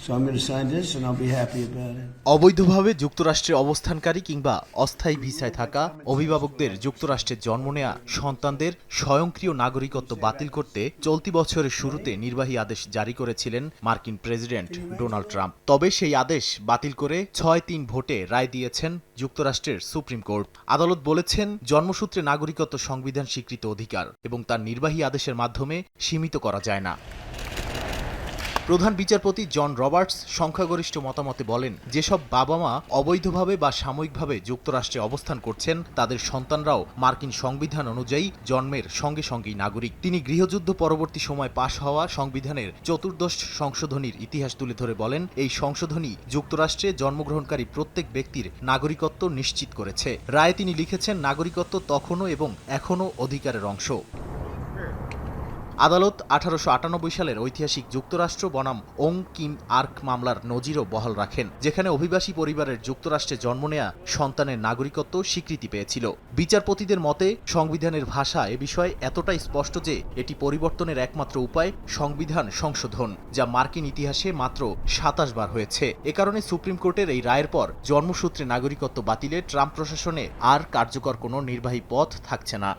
So I'm going to sign this and I'll be happy about it. অবৈধভাবে যুক্তরাষ্ট্রে অবস্থানকারী কিংবা অস্থায়ী ভিসায় থাকা অভিভাবকদের যুক্তরাষ্ট্রে জন্ম নেয়া সন্তানদের স্বয়ংক্রিয় নাগরিকত্ব বাতিল করতে চলতি বছরের শুরুতে নির্বাহী আদেশ জারি করেছিলেন মার্কিন প্রেসিডেন্ট ডোনাল্ড ট্রাম্প। তবে সেই আদেশ বাতিল করে 6-3 ভোটে রায় দিয়েছেন যুক্তরাষ্ট্রের সুপ্রিম কোর্ট। আদালত বলেছেন, জন্মসূত্রে নাগরিকত্ব সংবিধান স্বীকৃত অধিকার এবং তার নির্বাহী আদেশের মাধ্যমে সীমিত করা যায় না। প্রধান বিচারপতি জন রবার্টস সংখ্যাগরিষ্ঠ মতামতে বলেন, যেসব বাবা মা অবৈধভাবে বা সাময়িকভাবে যুক্তরাষ্ট্রে অবস্থান করছেন তাদের সন্তানরাও মার্কিন সংবিধান অনুযায়ী জন্মের সঙ্গে সঙ্গেই নাগরিক। তিনি গৃহযুদ্ধ পরবর্তী সময় পাশ হওয়া সংবিধানের 14th সংশোধনীর ইতিহাস তুলে ধরে বলেন, এই সংশোধনী যুক্তরাষ্ট্রে জন্মগ্রহণকারী প্রত্যেক ব্যক্তির নাগরিকত্ব নিশ্চিত করেছে। রায়ে তিনি লিখেছেন, নাগরিকত্ব তখনও এবং এখনও অধিকারের অংশ। আদালত 1898 সালের ঐতিহাসিক যুক্তরাষ্ট্র বনাম ওং কিম আর্ক মামলার নজিরও বহাল রাখেন, যেখানে অভিবাসী পরিবারের যুক্তরাষ্ট্রে জন্ম নেয়া সন্তানের নাগরিকত্ব স্বীকৃতি পেয়েছিল। বিচারপতিদের মতে, সংবিধানের ভাষা এ বিষয়ে এতটাই স্পষ্ট যে এটি পরিবর্তনের একমাত্র উপায় সংবিধান সংশোধন, যা মার্কিন ইতিহাসে মাত্র 27 বার হয়েছে। এ কারণে সুপ্রিম কোর্টের এই রায়ের পর জন্মসূত্রে নাগরিকত্ব বাতিলে ট্রাম্প প্রশাসনে আর কার্যকর কোনো নির্বাহী পথ থাকছে না।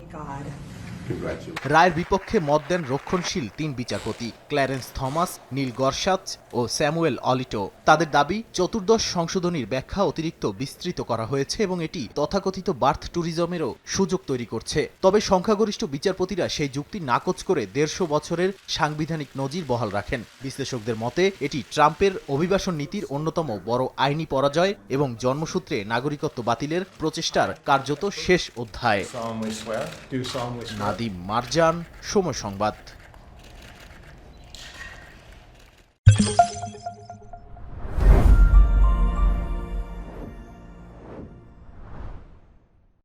রায়ের বিপক্ষে মত দেন রক্ষণশীল 3 বিচারপতি ক্ল্যারেন্স থমাস, নীল গরসাচ ও স্যামুয়েল অলিটো। তাদের দাবি, 14th সংশোধনীর ব্যাখ্যা অতিরিক্ত বিস্তৃত করা হয়েছে এবং এটি তথাকথিত বার্থ ট্যুরিজমেরও সুযোগ তৈরি করছে। তবে সংখ্যাগরিষ্ঠ বিচারপতিরা সেই যুক্তি নাকচ করে 150 বছরের সাংবিধানিক নজির বহাল রাখেন। বিশ্লেষকদের মতে, এটি ট্রাম্পের অভিবাসন নীতির অন্যতম বড় আইনি পরাজয় এবং জন্মসূত্রে নাগরিকত্ব বাতিলের প্রচেষ্টার কার্যত শেষ অধ্যায়। নাদিম মারজান, সময় সংবাদ।